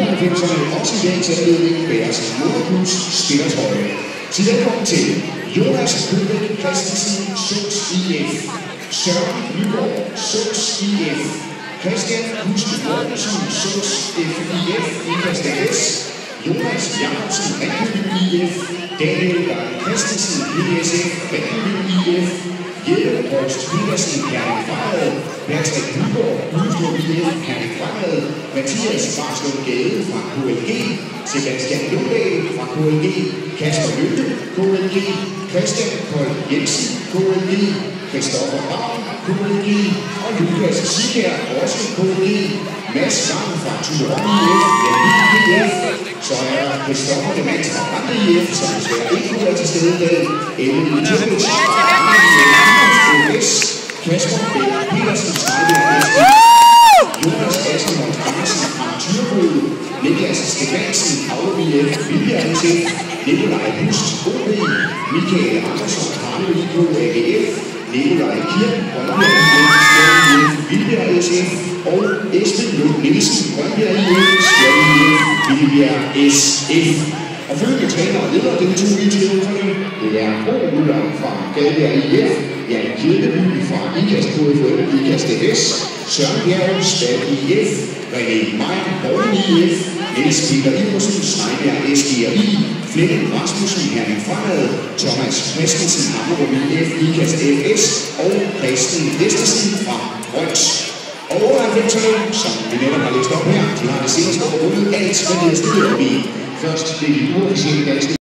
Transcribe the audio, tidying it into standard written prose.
99'erne også i dagens anledning bærer sin Motorklubs spillertrøje. Til velkommen til Jonas Høbæk Christensen, Sunds IF, Søren Nygaard, Sunds IF, Christian Huske Mortensen, Sunds IF, Ikast AS, Jonas Jacobsen, Ringkøbing IF, Daniel Garden Christensen, BSF, Ringkøbing IF, Jelle Horst Petersen, Herning Fremad, Bertrik Nygaard, Udstrup IF, Herning Fremad, Mathias Barslund Gade fra KLG, Sebastian Lundahl fra KLG, Kasper Lykke, KLG, Christian Kold Jensen, KLG, Christoffer Ravn, KLG og Lukas Sikær, også KLG, Mads Lang fra Turon IF, Jannik IF, så er der Christoffer Demant fra Brande IF, som desværre ikke kunne være til stede i dag, Emily Tøbels fra IF, Kasper Bæk Petersen, Jonas Askelmont Andersen fra Thyrbøl, Niklas Stefansen, Aarhus IF, Vilbjerg SF, Nikolaj Hust, OB, Michael Andersson, Harlev IK, AGF, Nikolaj Kirk, Vilbjerg SF og Esben Lund Nielsen, Grønbjerg IF, Vilbjerg SF. Og følgende træner og leder denne to triumferne, det er Bo Møller fra Gadbjerg IF, Jan Kirkeby fra Ikast KFL, Ikast AS, Søren Bjerg, Stad IF, René Meyer, Borgen IF, Niels Peter Iversen, Snejbjerg SGRI, Flemming Rasmussen, Herning Fremad, Thomas Christensen, Hammerum IF, Ikast AS og Christian Vestersen fra Røns. Og 98'erne, som vi netop har læst op her, de har det seneste år vundet alt, hvad de har stillet op i. Først blev de uofficielle danske